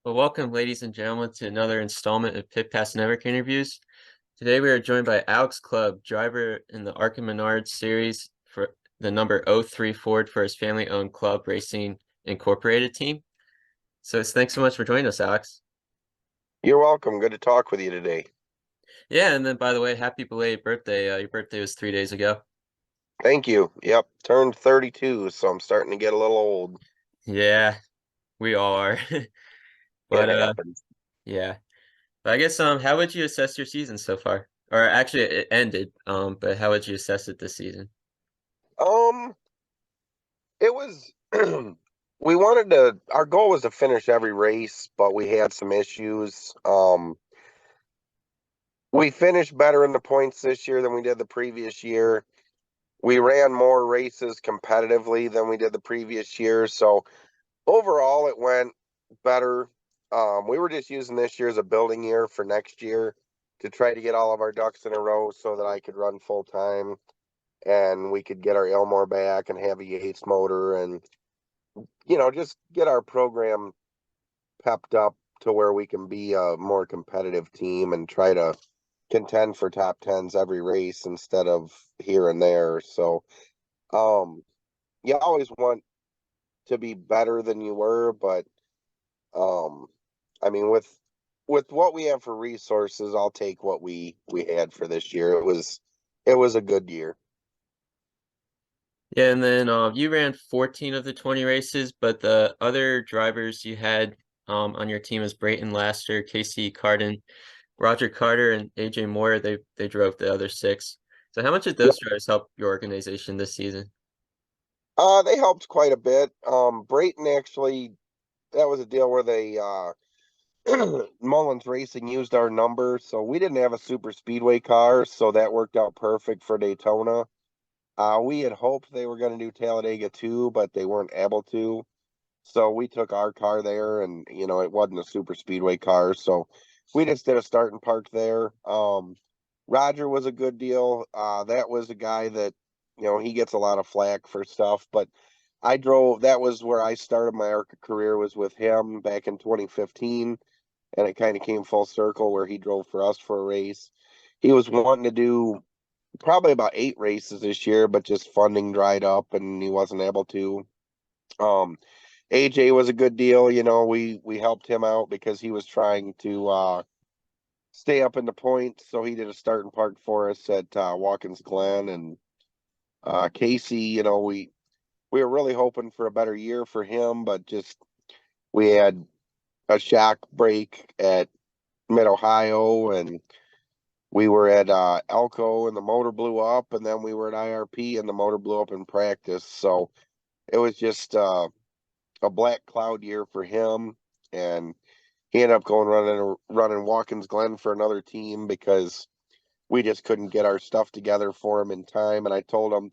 Well, welcome, ladies and gentlemen, to another installment of Pit Pass Network interviews. Today, we are joined by Alex Clubb, driver in the Arca Menard series for the number '03 Ford for his family-owned Clubb Racing Incorporated team. Thanks so much for joining us, Alex. You're welcome. Good to talk with you today. Yeah, and then by the way, happy belated birthday. Your birthday was 3 days ago. Thank you. Yep, turned 32, so I'm starting to get a little old. Yeah, we all are. It But happens. yeah. But I guess how would you assess your season so far? Or actually, it ended. But how would you assess it this season? Um, it was our goal was to finish every race, but we had some issues. We finished better in the points this year than we did the previous year. We ran more races competitively than we did the previous year, so overall it went better. We were just using this year as a building year for next year to try to get all of our ducks in a row so that I could run full time and we could get our Elmore back and have a Yates motor and just get our program pepped up to where we can be a more competitive team and try to contend for top tens every race instead of here and there. So you always want to be better than you were, but um I mean with what we have for resources, I'll take what we had for this year. It was a good year. Yeah, and then you ran 14 of the 20 races, but the other drivers you had on your team was Brayton Laster, Casey Carden, Roger Carter, and AJ Moore. They drove the other six. So how much did those drivers help your organization this season? They helped quite a bit. Brayton actually, that was a deal where they Mullins Racing used our number, so we didn't have a super speedway car, so that worked out perfect for Daytona. We had hoped they were going to do Talladega too, but they weren't able to. So we took our car there, and it wasn't a super speedway car, so we just did a start and park there. Roger was a good deal. That was a guy that he gets a lot of flack for stuff, but I drove. That was where I started my ARCA career, was with him back in 2015, and it kind of came full circle where he drove for us for a race. He was wanting to do probably about 8 races this year, but just funding dried up and he wasn't able to. Um, AJ was a good deal. We helped him out because he was trying to stay up in the points, so he did a start and park for us at Watkins Glen. And Casey, we were really hoping for a better year for him, but just we had a shock break at Mid Ohio, and we were at Elko, and the motor blew up, and then we were at IRP, and the motor blew up in practice. So it was just a black cloud year for him, and he ended up going running Watkins Glen for another team because we just couldn't get our stuff together for him in time. And I told him,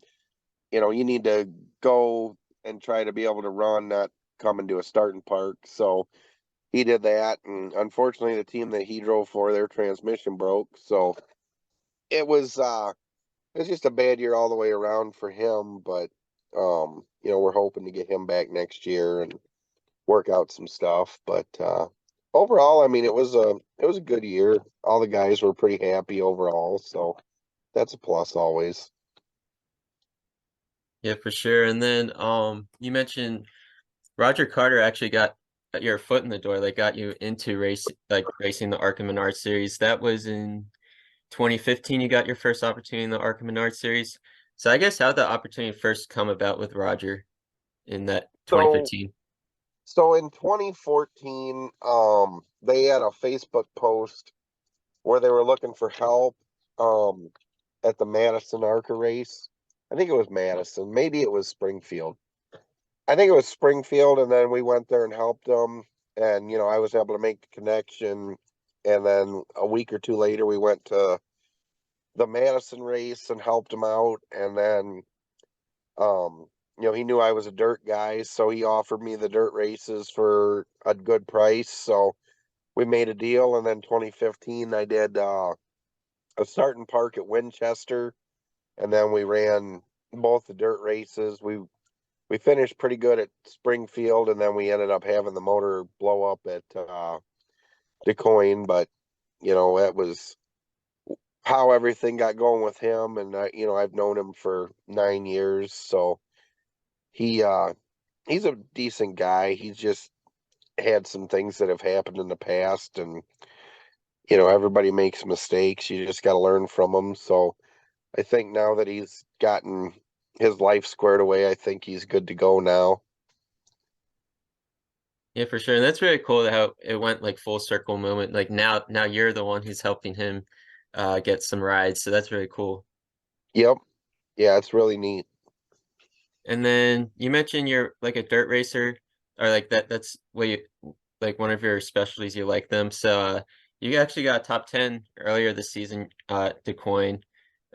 you need to go and try to be able to run, not come into a starting park. So he did that, and unfortunately, the team that he drove for, their transmission broke. So it was it's just a bad year all the way around for him. But we're hoping to get him back next year and work out some stuff. But overall, I mean, it was a good year. All the guys were pretty happy overall, so that's a plus always. Yeah, for sure. And then you mentioned Roger Carter actually got your foot in the door, like got you into racing the Arca Menard series. That was in 2015 you got your first opportunity in the Arca Menard series. So I guess how did the opportunity first come about with Roger in that So 2015? so in 2014, they had a Facebook post where they were looking for help um at the Madison Arca race. I think it was Madison, maybe it was Springfield. I think it was Springfield, and then we went there and helped them, and I was able to make the connection, and then a week or two later we went to the Madison race and helped him out, and then he knew I was a dirt guy, so he offered me the dirt races for a good price. So we made a deal, and then 2015 I did a start and park at Winchester, and then we ran both the dirt races. We we finished pretty good at Springfield, and then we ended up having the motor blow up at DeCoin. But that was how everything got going with him. And I've known him for 9 years, so he he's a decent guy. He's just had some things that have happened in the past, and everybody makes mistakes. You just got to learn from them. So I think now that he's gotten his life squared away, I think he's good to go now. Yeah, for sure. And that's really cool how it went like full circle moment. Like now you're the one who's helping him get some rides. So that's really cool. Yep. Yeah, it's really neat. And then you mentioned you're like a dirt racer or like that's what you like one of your specialties you like them. So you actually got top 10 earlier this season to coin.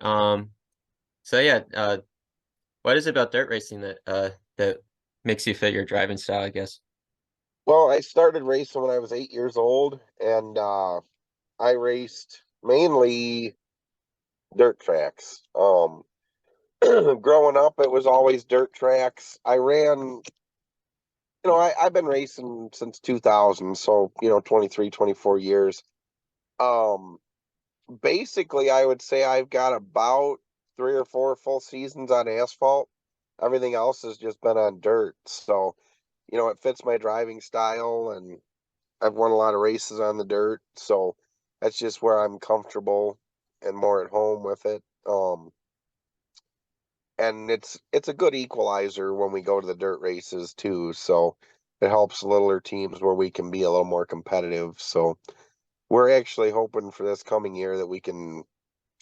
Um so yeah, what is it about dirt racing that makes you fit your driving style, I guess? Well, I started racing when I was 8 years old, and I raced mainly dirt tracks. Growing up, it was always dirt tracks. I ran, I've been racing since 2000, so 23, 24 years. Um, Basically, I would say I've got about 3 or 4 full seasons on asphalt. Everything else has just been on dirt. So, it fits my driving style, and I've won a lot of races on the dirt. So that's just where I'm comfortable and more at home with it. And it's a good equalizer when we go to the dirt races too. So it helps littler teams where we can be a little more competitive. So we're actually hoping for this coming year that we can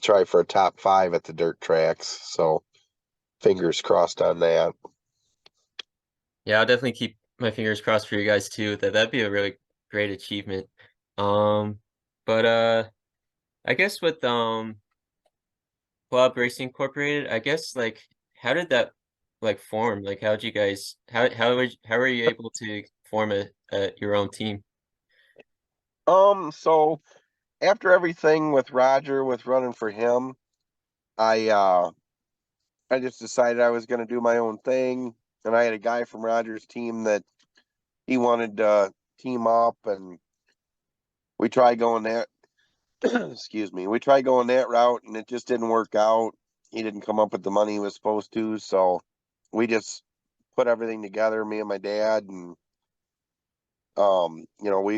try for a top 5 at the dirt tracks. So fingers crossed on that. Yeah, I'll definitely keep my fingers crossed for you guys too. That'd be a really great achievement. Um, but I guess with Club Racing Incorporated, I guess like how did that like form? Like how'd you guys how were you able to form a your own team? So after everything with Roger with running for him, I uh I just decided I was going to do my own thing, and I had a guy from Roger's team that he wanted to team up, and we tried going that excuse me, we tried going that route, and it just didn't work out. He didn't come up with the money he was supposed to, so we just put everything together, me and my dad, and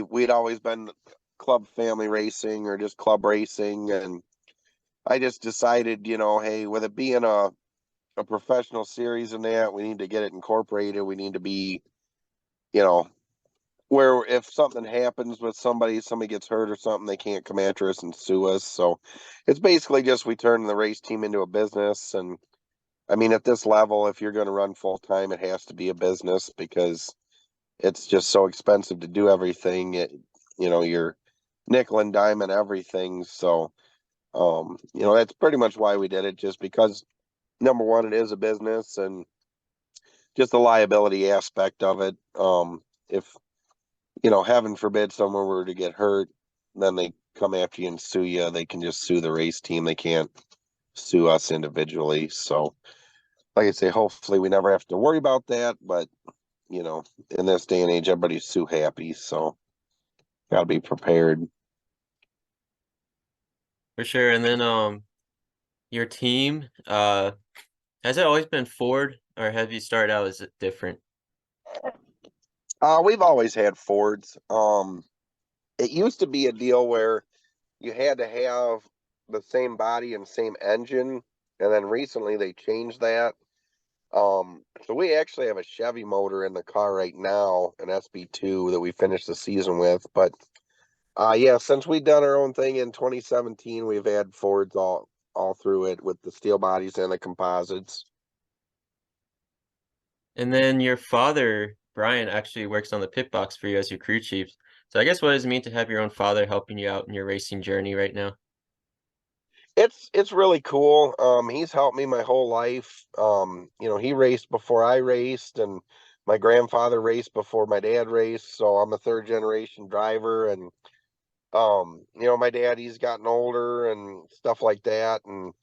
we'd always been club family racing or just club racing, and I just decided, hey, with it being a professional series and that, we need to get it incorporated. We need to be, you know, where if something happens with somebody gets hurt or something, they can't come after us and sue us. So it's basically just we turn the race team into a business. And I mean, at this level, if you're going to run full time, it has to be a business because it's just so expensive to do everything. You're nickel and diamond everything. So, that's pretty much why we did it, just because number one, it is a business, and just the liability aspect of it. If heaven forbid someone were to get hurt, then they come after you and sue you. They can just sue the race team. They can't sue us individually. So, like I say, hopefully we never have to worry about that. But you know, in this day and age, everybody's sue happy, so got to be prepared. For sure. And then your team, has it always been Ford or have you started out as it different? We've always had Fords. It used to be a deal where you had to have the same body and same engine, and then recently they changed that. So we actually have a Chevy motor in the car right now, an SB2 that we finished the season with. But yeah, since we done our own thing in 2017, we've had Fords all through it with the steel bodies and the composites. And then your father, Brian, actually works on the pit box for you as your crew chief. So I guess what does it mean to have your own father helping you out in your racing journey right now? It's really cool. He's helped me my whole life. He raced before I raced, and my grandfather raced before my dad raced. So I'm a third generation driver, and my dad, he's gotten older and stuff like that, and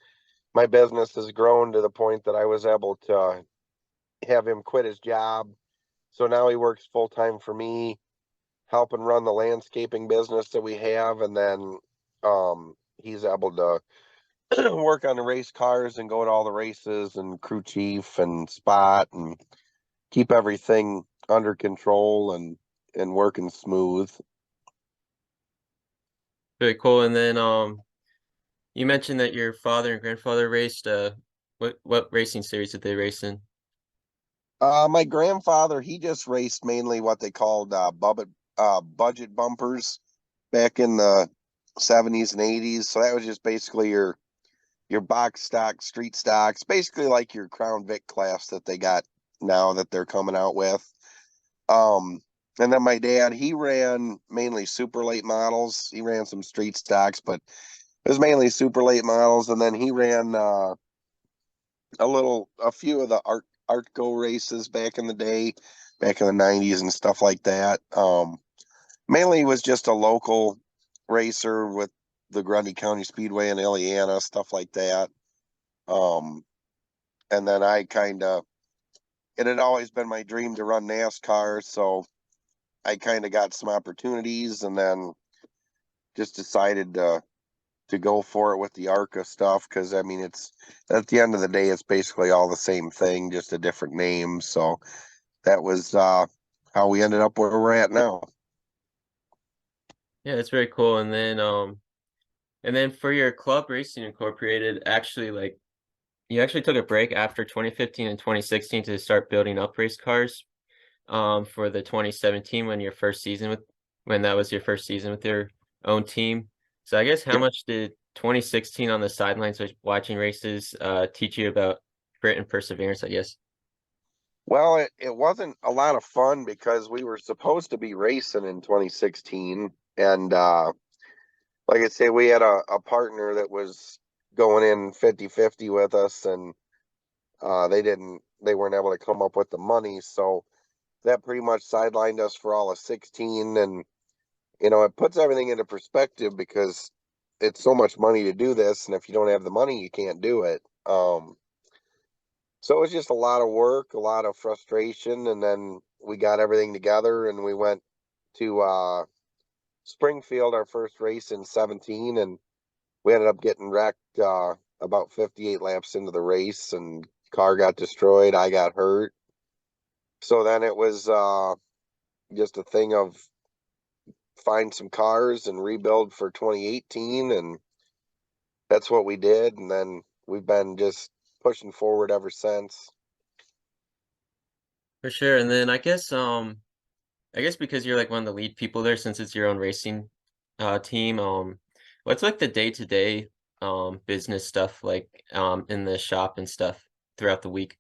my business has grown to the point that I was able to have him quit his job. So now he works full time for me, helping run the landscaping business that we have, and then he's able to work on the race cars and go to all the races and crew chief and spot and keep everything under control and working smooth. Very cool. And then you mentioned that your father and grandfather raced. What racing series did they race in? My grandfather, he just raced mainly what they called budget bumpers back in the 70s and 80s. So that was just basically your box stock street stocks, basically like your Crown Vic class that they got now that they're coming out with. Um, and then my dad, he ran mainly super late models. He ran some street stocks, but it was mainly super late models. And then he ran a few of the art go races back in the day, back in the 90s and stuff like that. Mainly was just a local racer with the Grundy County Speedway in Ileana, stuff like that. Um, and then it had always been my dream to run NASCAR, so I kind of got some opportunities, and then just decided to go for it with the ARCA stuff because I mean it's at the end of the day it's basically all the same thing, just a different name. So that was how we ended up where we're at now. Yeah, it's very cool. And then for your Clubb Racing Incorporated, actually like you actually took a break after 2015 and 2016 to start building up race cars for the 2017 when that was your first season with your own team. So I guess how Yep. much did 2016 on the sidelines watching races teach you about grit and perseverance, I guess? Well, it wasn't a lot of fun because we were supposed to be racing in 2016. And like I say, we had a partner that was going in 50-50 with us, and they weren't able to come up with the money. So that pretty much sidelined us for all of 16. And, it puts everything into perspective because it's so much money to do this. And if you don't have the money, you can't do it. So it was just a lot of work, a lot of frustration, and then we got everything together and we went to Springfield, our first race in 17, and we ended up getting wrecked about 58 laps into the race, and car got destroyed. I got hurt. So then it was just a thing of find some cars and rebuild for 2018, and that's what we did. And then we've been just pushing forward ever since. For sure. And then I guess because you're like one of the lead people there since it's your own racing team, what's like the day-to-day business stuff like in the shop and stuff throughout the week?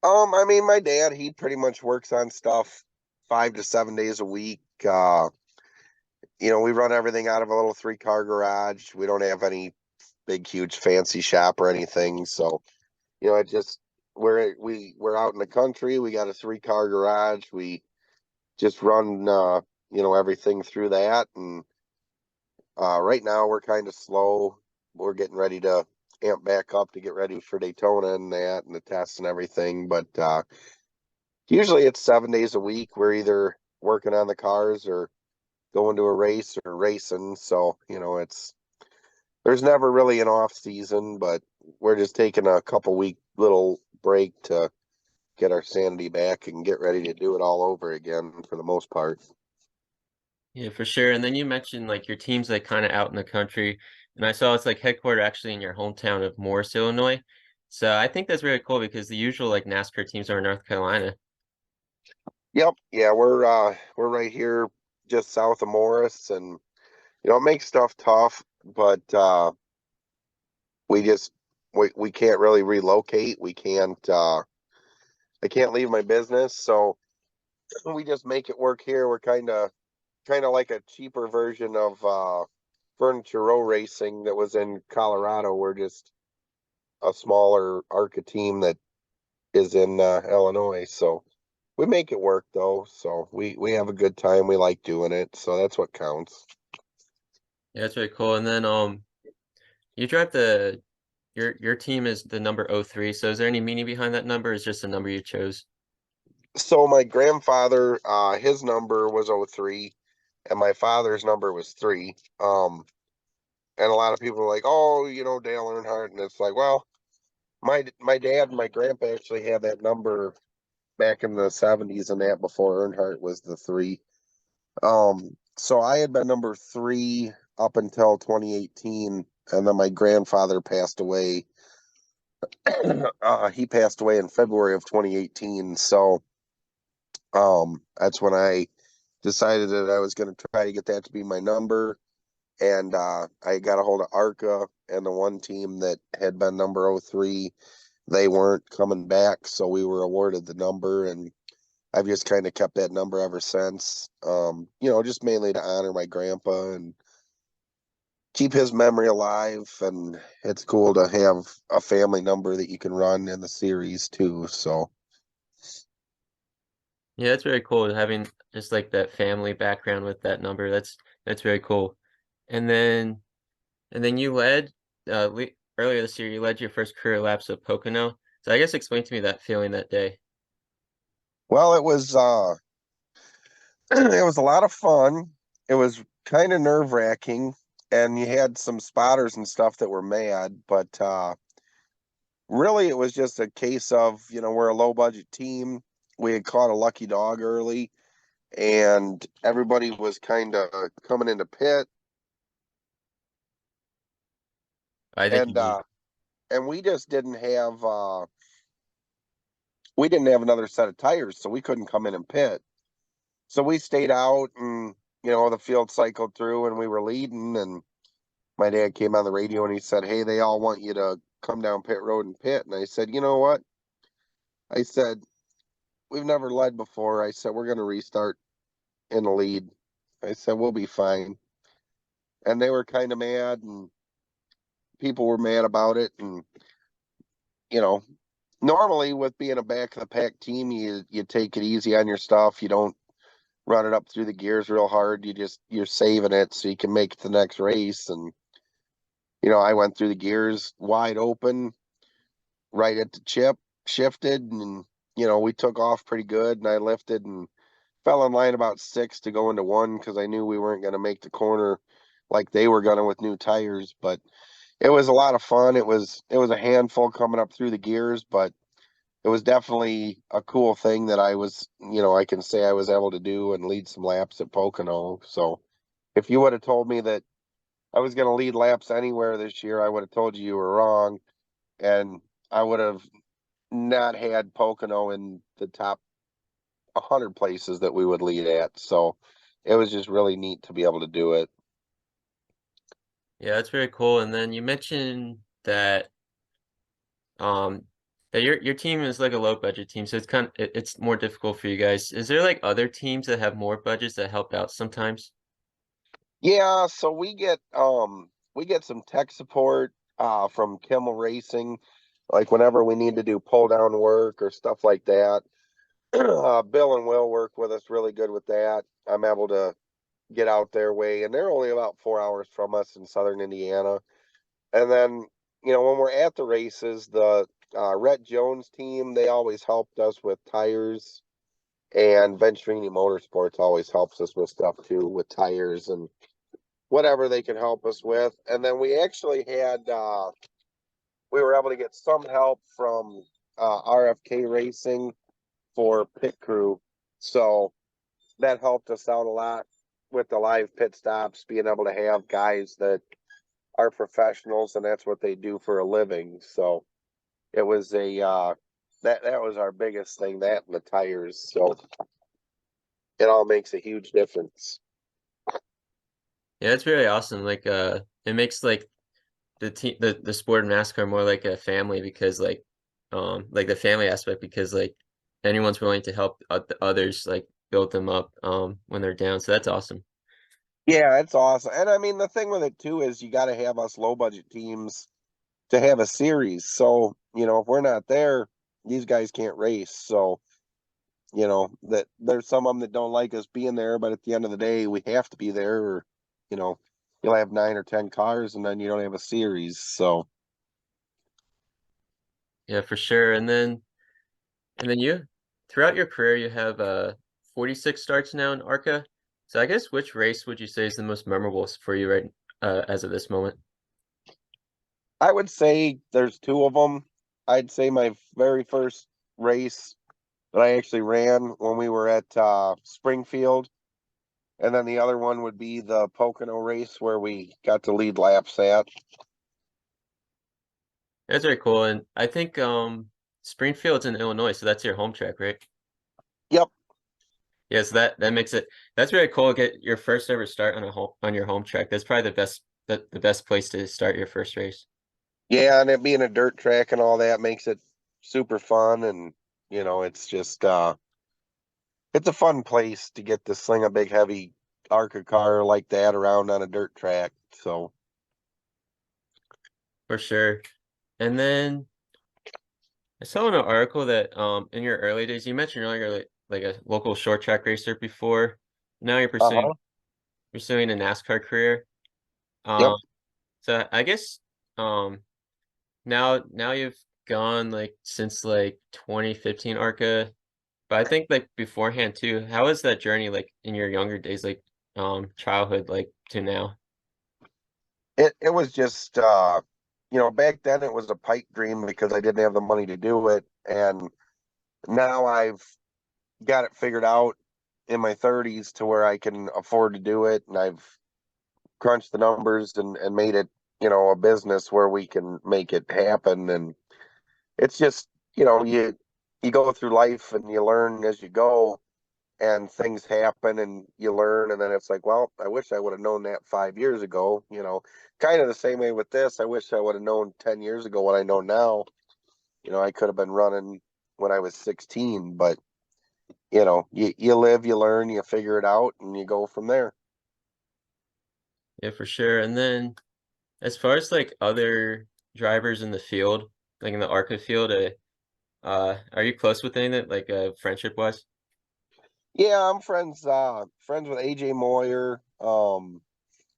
I mean, my dad, he pretty much works on stuff 5 to 7 days a week. We run everything out of a little 3-car garage. We don't have any big, huge, fancy shop or anything. So, it just we're out in the country. We got a 3-car garage. We just run everything through that. And right now we're kind of slow. We're getting ready to amp back up to get ready for Daytona and that and the tests and everything. But usually it's 7 days a week. We're either working on the cars or going to a race or racing. So, there's never really an off season, but we're just taking a couple week little break to get our sanity back and get ready to do it all over again for the most part. Yeah, for sure. And then you mentioned like your team's like kind of out in the country, and I saw it's like headquartered actually in your hometown of Morris, Illinois. So I think that's really cool because the usual like NASCAR teams are in North Carolina. Yep. Yeah, we're right here just south of Morris, and it makes stuff tough, but we just we can't really relocate. We can't I can't leave my business, so we just make it work here. We're kind of like a cheaper version of Furniture Row Racing that was in Colorado. We're just a smaller ARCA team that is in Illinois. So we make it work though. So we have a good time. We like doing it. So that's what counts. Yeah, that's really cool. And then you drive your team is the number 03. So is there any meaning behind that number? Or is it just a number you chose? So my grandfather, his number was 03, and my father's number was 3. And a lot of people are like, oh, Dale Earnhardt, and it's like, well, my dad and my grandpa actually had that number back in the 70s and that before Earnhardt was the 3. So I had been number 3 up until 2018, and then my grandfather passed away. He passed away in February of 2018. So that's when I decided that I was going to try to get that to be my number. And I got a hold of ARCA and the one team that had been number 03. They weren't coming back, so we were awarded the number, and I've just kind of kept that number ever since. Just mainly to honor my grandpa and keep his memory alive. And it's cool to have a family number that you can run in the series too. So Yeah, that's very cool having just like that family background with that number. That's very cool. And then and then you led earlier this year you led your first career laps of Pocono. So I guess explain to me that feeling that day. well, it was it was a lot of fun. It was kind of nerve wracking, and you had some spotters and stuff that were mad, but really it was just a case of, we're a low budget team. We had caught a lucky dog early, and everybody was kind of coming into pit, I think and you we just didn't have another set of tires, so we couldn't come in and pit. So we stayed out, and the field cycled through, and we were leading, and my dad came on the radio and he said, "Hey, they all want you to come down pit road and pit." And I said, "You know what?" I said, "We've never led before." I said, "We're going to restart in the lead." I said, "We'll be fine." And they were kind of mad, and people were mad about it. And, you know, normally with being a back of the pack team, you take it easy on your stuff. You don't run it up through the gears real hard. You're saving it so you can make it to the next race. And, I went through the gears wide open right at the chip, shifted, and we took off pretty good, and I lifted and fell in line about 6 to go into 1 because I knew we weren't going to make the corner like they were going to with new tires. But it was a lot of fun. It was a handful coming up through the gears, but it was definitely a cool thing that I can say I was able to do and lead some laps at Pocono. So if you would have told me that I was going to lead laps anywhere this year, I would have told you were wrong, and I would have not had Pocono in the top 100 places that we would lead at. So it was just really neat to be able to do it. yeah, that's very cool. And then you mentioned um that your team is like a low budget team, so it's more difficult for you guys. Is there like other teams that have more budgets that help out sometimes? Yeah, so we get some tech support from Kimmel Racing, like whenever we need to do pull down work or stuff like that. Bill and Will work with us really good with that. I'm able to get out their way, and they're only about 4 hours from us in southern Indiana. And then, when we're at the races, the Rhett Jones team, they always helped us with tires, and Venturini Motorsports always helps us with stuff too, with tires and whatever they can help us with. And then we actually we were able to get some help from RFK Racing for pit crew. So that helped us out a lot with the live pit stops, being able to have guys that are professionals and that's what they do for a living. So it was that was our biggest thing, that and the tires. So it all makes a huge difference. Yeah, it's really awesome. It makes like the sport of NASCAR more like a family because like the family aspect because like anyone's willing to help the others like build them up when they're down. So that's awesome. Yeah, it's awesome. And I mean, the thing with it too is you got to have us low budget teams to have a series. So, if we're not there, these guys can't race. So, that there's some of them that don't like us being there, but at the end of the day, we have to be there, or, you know, you'll have 9 or 10 cars and then you don't have a series. So, Yeah, for sure. And then you throughout your career you have 46 starts now in ARCA. So I guess which race would you say is the most memorable for you right as of this moment? I would say there's two of them. I'd say my very first race that I actually ran when we were at Springfield, and then the other one would be the Pocono race where we got to lead laps at. That's very cool. And I think Springfield's in Illinois, so that's your home track, right? Yep. Yes, that makes it that's really cool. Get your first ever start on a home on your home track. That's probably the best place to start your first race. Yeah, and it being a dirt track and all that makes it super fun, and it's just it's a fun place to get to sling a big heavy ARCA car like that around on a dirt track. So, For sure. And then I saw in an article that in your early days, you mentioned earlier like a local short track racer before. Now you're uh-huh. pursuing a NASCAR career. Yep. Um, so I guess um now you've gone like since like 2015 ARCA, but I think like beforehand too. How was that journey like in your younger days, like childhood, like to now? It was just back then it was a pipe dream because I didn't have the money to do it, and now I've got it figured out in my 30s to where I can afford to do it, and I've crunched the numbers and made it, a business where we can make it happen. And it's just, you go through life and you learn as you go, and things happen and you learn, and then it's like, well, I wish I would have known that 5 years ago. Kind of the same way with this. I wish I would have known 10 years ago what I know now. I could have been running when I was 16, but you live, you learn, you figure it out, and you go from there. Yeah, for sure. And then as far as like other drivers in the field, like in the ARCA field, are you close with any that like friendship wise? Yeah, I'm friends with AJ Moyer,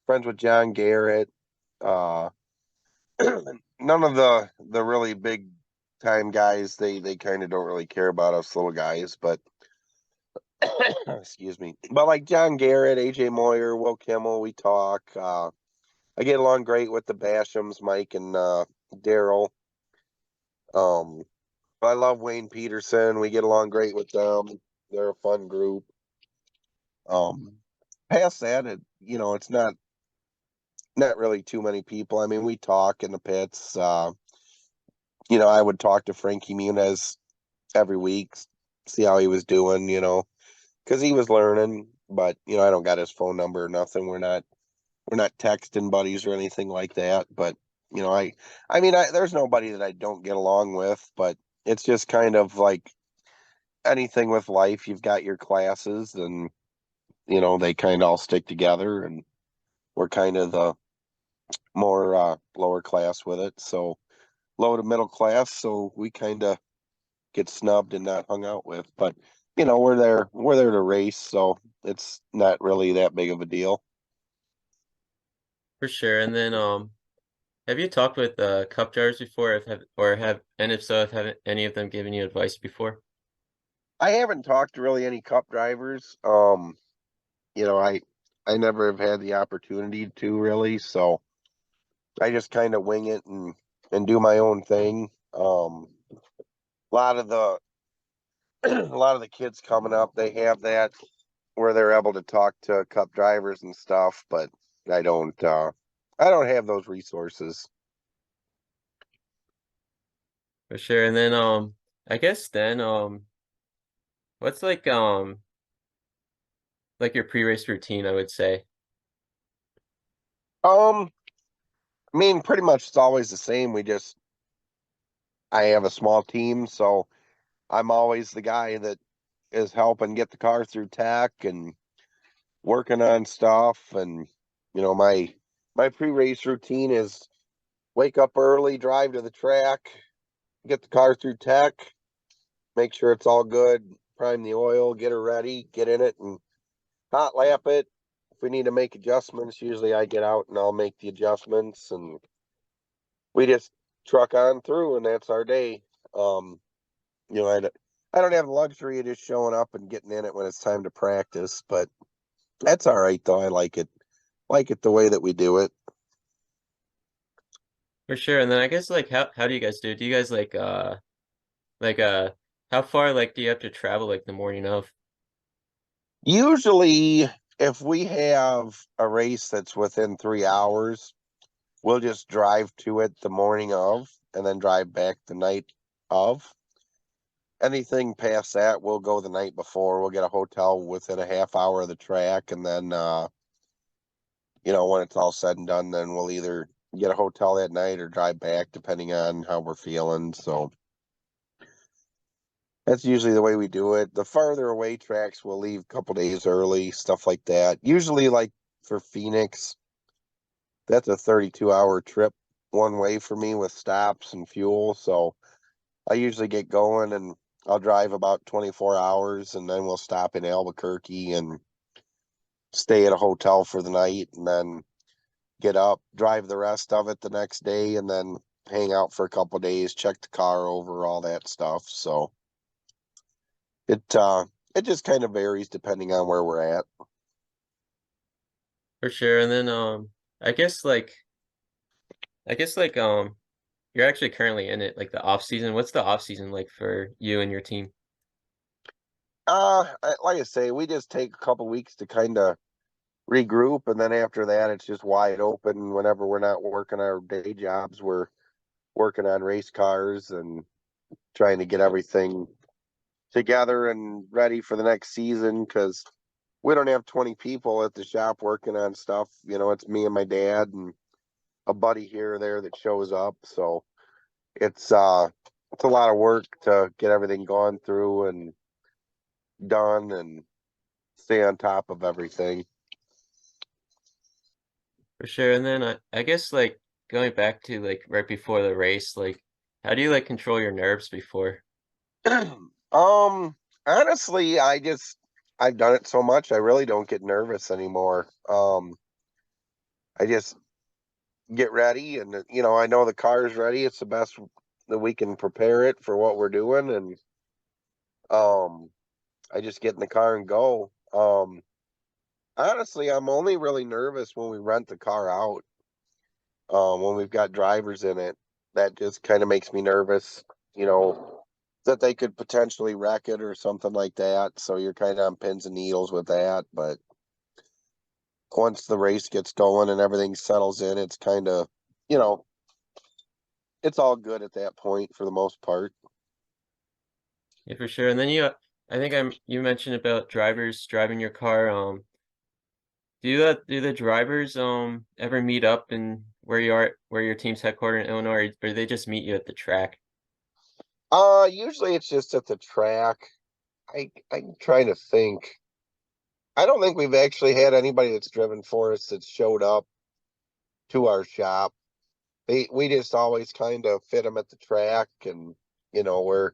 friends with John Garrett. Uh, none of the really big time guys. They kind of don't really care about us little guys, but excuse me. But like John Garrett, AJ Moyer, Will Kimmel, we talk. I get along great with the Bashams, Mike and Daryl. Um, I love Wayne Peterson. We get along great with them. They're a fun group. Um, Past that, it's not really too many people. I mean, we talk in the pits. I would talk to Frankie Muniz every week, see how he was doing, because he was learning. But I don't got his phone number or nothing. We're not texting buddies or anything like that. But there's nobody that I don't get along with. But it's just kind of like anything with life. You've got your classes, and they kind of all stick together, and we're kind of the more lower class with it. So low to middle class. So we kind of get snubbed and not hung out with. But we're there to race, so it's not really that big of a deal. For sure. And then have you talked with cup drivers before? And if so, have any of them given you advice before? I haven't talked to really any cup drivers. I never have had the opportunity to really, so I just kind of wing it and do my own thing. A lot of the a lot of the kids coming up, they have that where they're able to talk to cup drivers and stuff, but I don't uh I don't have those resources. For sure. And then I guess then what's like your pre-race routine, I would say. Um I mean, pretty much it's always the same. I have a small team, so I'm always the guy that is helping get the car through tech and working on stuff. And my pre-race routine is wake up early, drive to the track, get the car through tech, make sure it's all good, prime the oil, get her ready, get in it, and hot lap it. If we need to make adjustments, usually I get out and I'll make the adjustments, and we just truck on through, and that's our day. You know, I don't have the luxury of just showing up and getting in it when it's time to practice, but that's all right though. I like it. Like it the way that we do it. For sure. And then I guess like how do you guys do it? Do you guys like how far like do you have to travel like the morning of? Usually, if we have a race that's within 3 hours, we'll just drive to it the morning of and then drive back the night of. Anything past that, we'll go the night before. We'll get a hotel within a half hour of the track, and then when it's all said and done, then we'll either get a hotel that night or drive back, depending on how we're feeling. So that's usually the way we do it. The farther away tracks, we'll leave a couple days early, stuff like that. Usually, like for Phoenix, that's a 32-hour trip one way for me with stops and fuel. So I usually get going and I'll drive about 24 hours and then we'll stop in Albuquerque and stay at a hotel for the night and then get up, drive the rest of it the next day and then hang out for a couple days, check the car over, all that stuff. So it just kind of varies depending on where we're at. For sure. And then I guess like I guess like you're actually currently in it, like the off season. What's the off season like for you and your team? Like I say, we just take a couple weeks to kind of regroup, and then after that, it's just wide open. Whenever we're not working our day jobs, we're working on race cars and trying to get everything together and ready for the next season because we don't have 20 people at the shop working on stuff. It's me and my dad and a buddy here or there that shows up. So it's uh it's a lot of work to get everything gone through and done and stay on top of everything. For sure. And then I guess like going back to like right before the race, like how do you like control your nerves before? Honestly, I've done it so much I really don't get nervous anymore. I just get ready and I know the car's ready. It's the best that we can prepare it for what we're doing and um I just get in the car and go. Honestly, I'm only really nervous when we rent the car out. When we've got drivers in it. That just kind of makes me nervous, you know, that they could potentially wreck it or something like that. So you're kind of on pins and needles with that. But once the race gets going and everything settles in, it's kind of, you know, it's all good at that point for the most part. Yeah, for sure. And then I think you mentioned about drivers driving your car. Do the drivers ever meet up in where your team's headquartered in Illinois, or do they just meet you at the track? Usually it's just at the track. I'm trying to think. I don't think we've actually had anybody that's driven for us that showed up to our shop. We just always kind of fit them at the track, and you know we're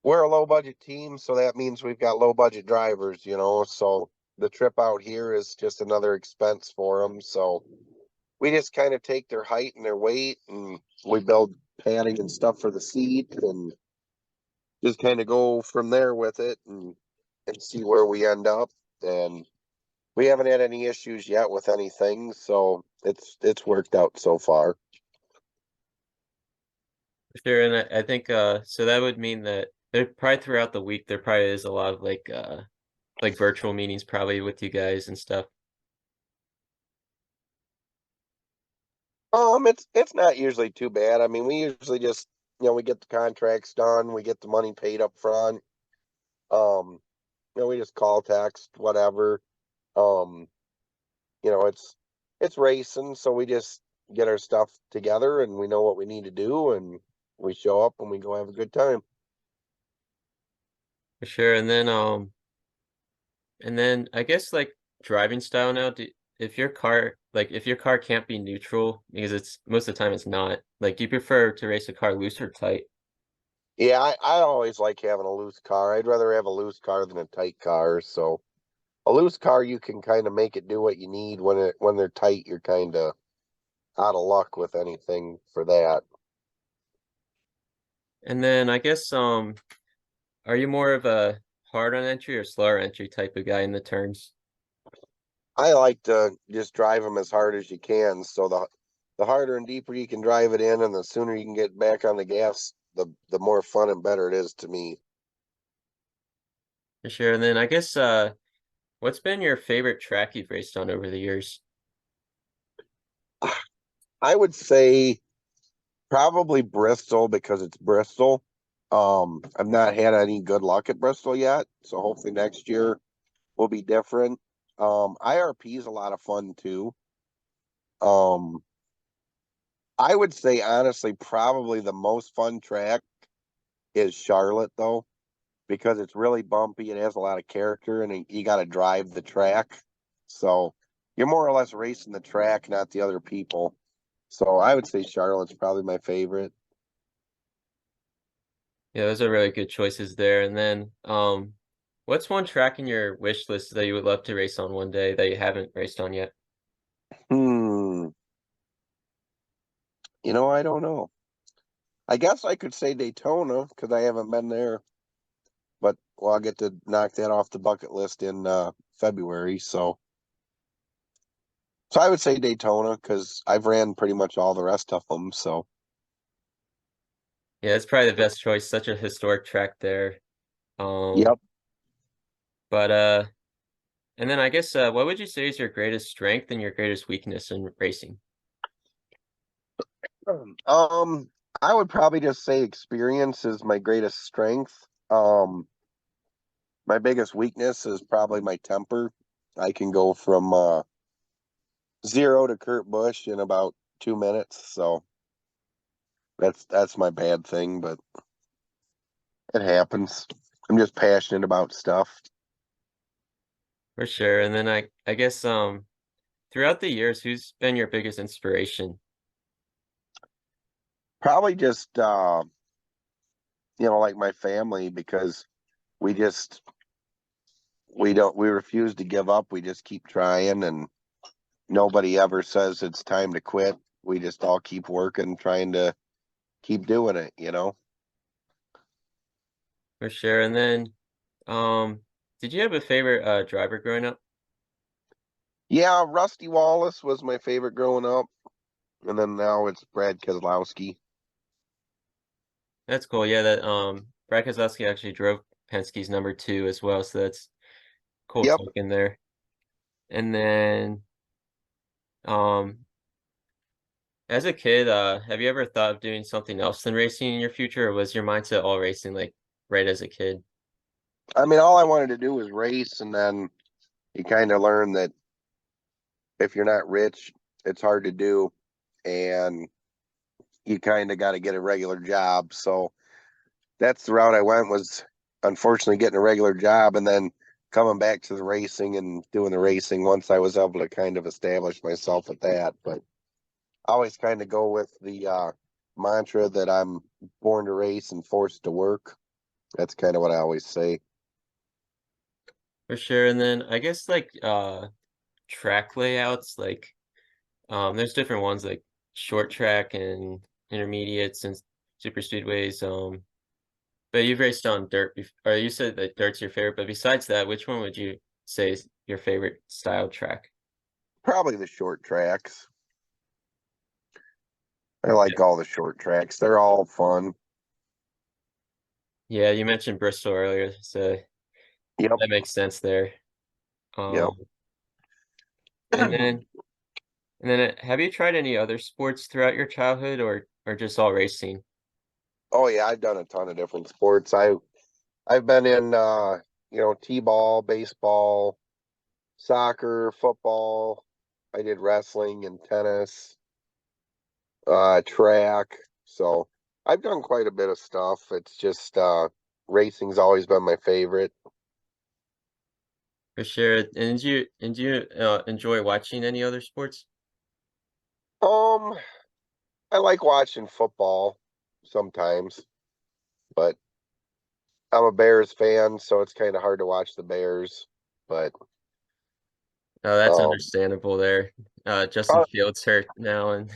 a low budget team, so that means we've got low budget drivers. So the trip out here is just another expense for them. So we just kind of take their height and their weight, and we build padding and stuff for the seat, and just kind of go from there with it, and see where we end up. And we haven't had any issues yet with anything, so it's worked out so far. For sure. And I think so that would mean that there probably throughout the week there probably is a lot of like virtual meetings probably with you guys and stuff. It's not usually too bad. I mean, we usually just we get the contracts done, we get the money paid up front. Um, we just call, text, whatever. Um, it's racing, so we just get our stuff together and we know what we need to do and we show up and we go have a good time. For sure. And then I guess like driving style now, if your car can't be neutral because it's most of the time it's not, like do you prefer to race a car loose or tight? Yeah, I always like having a loose car. I'd rather have a loose car than a tight car. So a loose car, you can kind of make it do what you need. When they're tight, you're kind of out of luck with anything for that. And then I guess are you more of a hard on entry or slower entry type of guy in the turns? I like to just drive them as hard as you can. So the harder and deeper you can drive it in, and the sooner you can get back on the gas, the more fun and better it is to me. For sure. And then I guess what's been your favorite track you've raced on over the years? I would say probably Bristol because it's Bristol. I've not had any good luck at Bristol yet, so hopefully next year will be different. IRP is a lot of fun too. Um, I would say honestly, probably the most fun track is Charlotte though, because it's really bumpy. It has a lot of character, and you got to drive the track. So you're more or less racing the track, not the other people. So I would say Charlotte's probably my favorite. Yeah, those are really good choices there. And then what's one track in your wish list that you would love to race on one day that you haven't raced on yet? Hmm. I don't know. I guess I could say Daytona because I haven't been there, but well, I'll get to knock that off the bucket list in February. So I would say Daytona because I've ran pretty much all the rest of them. So Yeah, it's probably the best choice. Such a historic track there. Um, yep. but and then I guess what would you say is your greatest strength and your greatest weakness in racing? Um, I would probably just say experience is my greatest strength. My biggest weakness is probably my temper. I can go from zero to Kurt Busch in about 2 minutes. So that's my bad thing, but it happens. I'm just passionate about stuff. For sure. And then I guess throughout the years, who's been your biggest inspiration? Probably just like my family because we just we refuse to give up. We just keep trying, and nobody ever says it's time to quit. We just all keep working, trying to keep doing it. For sure. And then did you have a favorite driver growing up? Yeah, Rusty Wallace was my favorite growing up, and then now it's Brad Keselowski. That's cool. Yeah, that Brad Keselowski actually drove Penske's number two as well, so that's cool Yep. talk in there. And then um as a kid, have you ever thought of doing something else than racing in your future, or was your mindset all racing like right as a kid? I mean, all I wanted to do was race, and then you kind of learn that if you're not rich, it's hard to do, and you kind of got to get a regular job. So that's the route I went was unfortunately getting a regular job and then coming back to the racing and doing the racing once I was able to kind of establish myself at that. But I always kind of go with the mantra that I'm born to race and forced to work. That's kind of what I always say. For sure. And then I guess like track layouts, like there's different ones like short track and intermediates and super speedways. But you've raced on dirt or you said that dirt's your favorite, but besides that, which one would you say is your favorite style track? Probably the short tracks. I like all the short tracks. They're all fun. Yeah, you mentioned Bristol earlier, so Yep. that makes sense there. Yep. Um, and then have you tried any other sports throughout your childhood or just all racing? Oh yeah, I've done a ton of different sports. I've been in T-ball, baseball, soccer, football. I did wrestling and tennis, track. So I've done quite a bit of stuff. It's just racing's always been my favorite. For sure. And do you enjoy watching any other sports? Um, I like watching football sometimes, but I'm a Bears fan, so it's kind of hard to watch the Bears. But Oh, that's um, understandable there. Justin uh, Fields hurt now and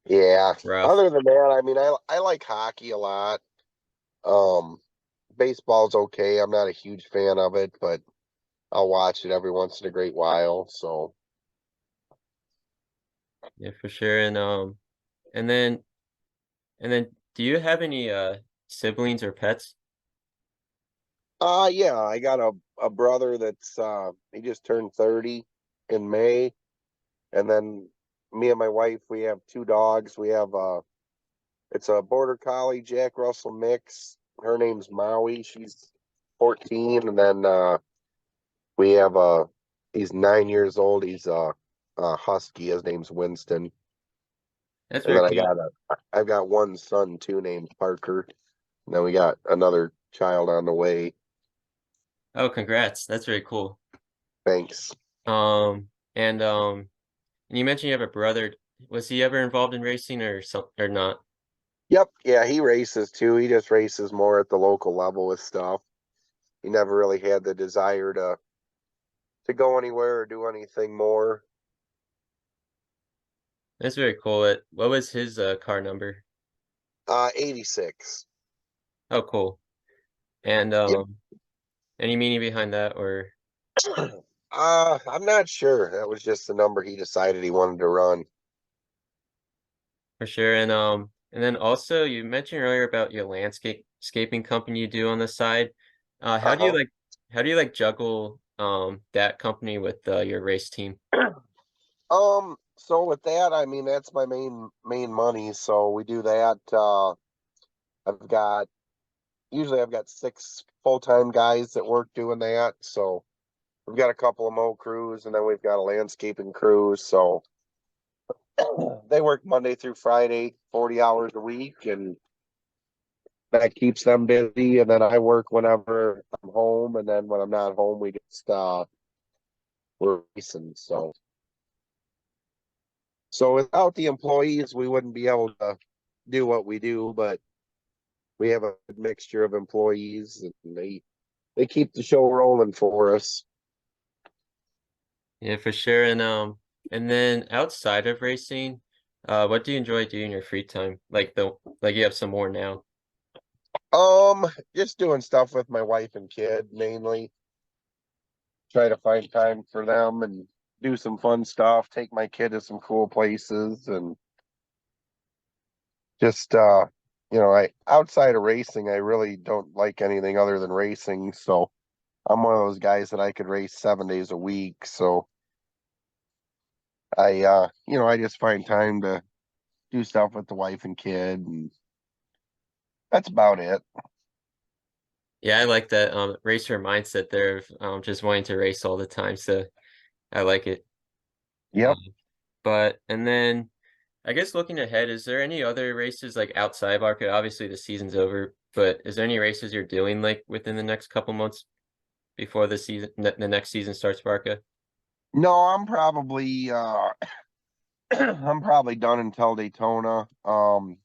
yeah. rough. Other than that, I mean, I like hockey a lot. Um, Baseball's okay. I'm not a huge fan of it, but I'll watch it every once in a great while. So, Yeah, for sure. And then and then do you have any siblings or pets? yeah, I got a brother that's he just turned 30 in May, and then me and my wife, we have two dogs. We have it's a border collie Jack Russell mix. Her name's Maui. She's 14, and then we have he's 9 years old. He's a husky. His name's Winston. That's And very then cool. I've got one son too named Parker. And then we got another child on the way. Oh, congrats. That's very cool. Thanks. And and you mentioned you have a brother. Was he ever involved in racing or some or not? Yep, yeah, he races too. He just races more at the local level with stuff. He never really had the desire to go anywhere or do anything more. That's very cool. What was his car number? 86. Oh, cool. And Yep. any meaning behind that or I'm not sure. That was just the number he decided he wanted to run. for sure. And then also you mentioned earlier about your landscaping company you do on the side. How do you Uh-huh. juggle that company with your race team? So with that, I mean that's my main money. So we do that. I've got usually I've got six full-time guys that work doing that. So we've got a couple of mow crews and then we've got a landscaping crew. So they work Monday through Friday, 40 hours a week, and that keeps them busy. And then I work whenever I'm home, and then when I'm not home, we just we're racing. So without the employees, we wouldn't be able to do what we do, but we have a good mixture of employees and they keep the show rolling for us. Yeah, for sure. And then outside of racing, what do you enjoy doing in your free time? Like you have some more now. Just doing stuff with my wife and kid mainly. Try to find time for them and do some fun stuff, take my kid to some cool places and just I outside of racing, I really don't like anything other than racing. So I'm one of those guys that I could race 7 days a week. So I just find time to do stuff with the wife and kid and that's about it. Yeah, I like that racer mindset there of just wanting to race all the time. So I like it. Yep. Um, but and then I guess looking ahead, is there any other races like outside market? Obviously the season's over, but is there any races you're doing like within the next couple months before the next season starts, Barca? No, I'm probably I'm probably done until Daytona.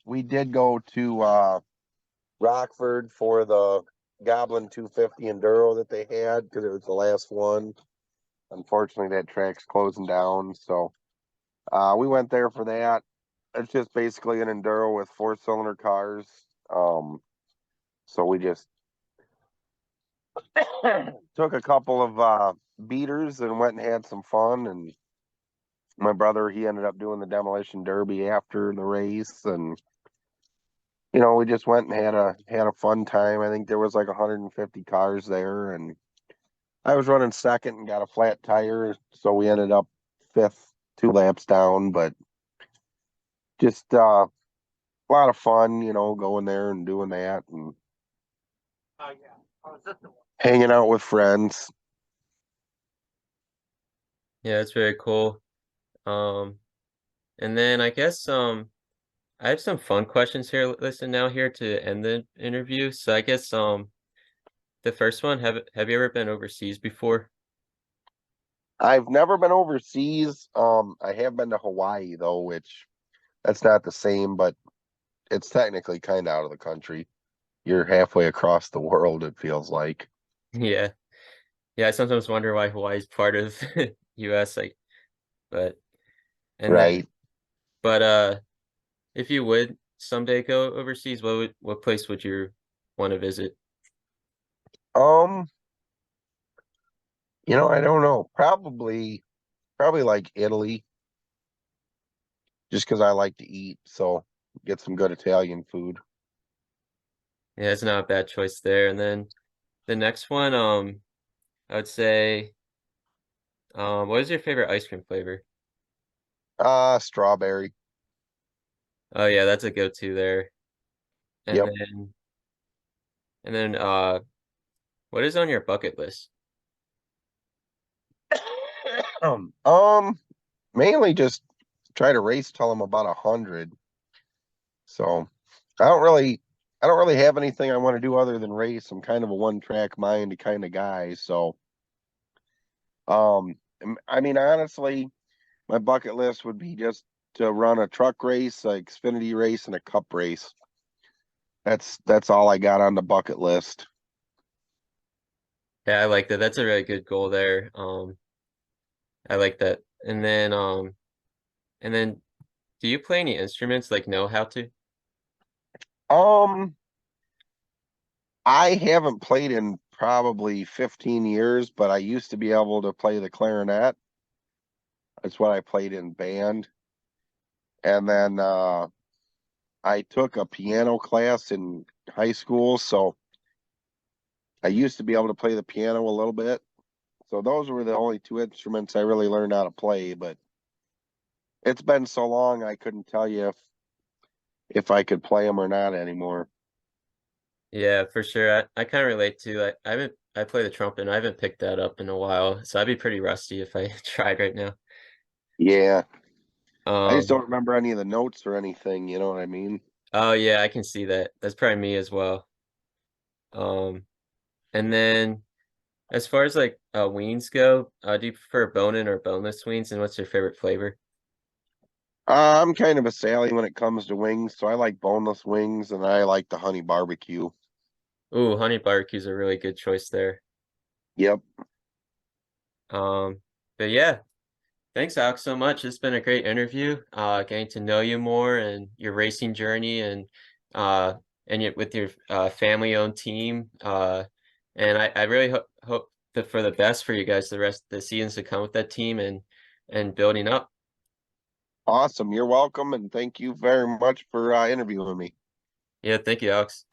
We did go to Rockford for the Goblin 250 Enduro that they had because it was the last one. Unfortunately, that track's closing down, so we went there for that. It's just basically an Enduro with four-cylinder cars. Um, so we just took a couple of beaters and went and had some fun. And my brother, he ended up doing the demolition derby after the race, and we just went and had a fun time. I think there was like 150 cars there, and I was running second and got a flat tire, so we ended up fifth, 2 laps down. But just a lot of fun, going there and doing that and hanging out with friends. Yeah, that's very cool. Um, and then I guess I have some fun questions here listed now here to end the interview. So I guess the first one, have you ever been overseas before? I've never been overseas. I have been to Hawaii though, which that's not the same, but it's technically kind of out of the country. You're halfway across the world, it feels like. Yeah. Yeah, I sometimes wonder why Hawaii is part of US like but and then Right. but if you would someday go overseas, what place would you want to visit? Um, I don't know. Probably like Italy, just because I like to eat. So get some good Italian food. Yeah, it's not a bad choice there. And then the next one, I would say, what is your favorite ice cream flavor? Strawberry. Oh yeah, that's a go-to there. And Yep. then and then what is on your bucket list? Um, Mainly just try to race till I'm about 100. So I don't really have anything I want to do other than race. I'm kind of a one-track mind kind of guy. So, I mean, honestly, my bucket list would be just to run a truck race, a Xfinity race, and a cup race. That's all I got on the bucket list. Yeah, I like that. That's a really good goal there. I like that. And then do you play any instruments, like know how to? Um, I haven't played in probably 15 years, but I used to be able to play the clarinet. That's what I played in band. And then I took a piano class in high school, so I used to be able to play the piano a little bit. So those were the only two instruments I really learned how to play, but it's been so long I couldn't tell you if I could play them or not anymore. Yeah, for sure. I kind of relate to. I play the trumpet and I haven't picked that up in a while, so I'd be pretty rusty if I tried right now. Yeah, I just Um, don't remember any of the notes or anything, you know what I mean? oh yeah, I can see that. That's probably me as well. Um, and then as far as like wings go, do you prefer bone-in or boneless wings, and what's your favorite flavor? I'm kind of a Sally when it comes to wings, so I like boneless wings and I like the honey barbecue. Ooh, honey barbecue's a really good choice there. Yep. Um, but yeah, thanks, Alex, so much. It's been a great interview, getting to know you more and your racing journey uh and with your family-owned team. And I really hope that for the best for you guys the rest of the seasons to come with that team and building up. Awesome. You're welcome, and thank you very much for interviewing me. Yeah, thank you, Alex.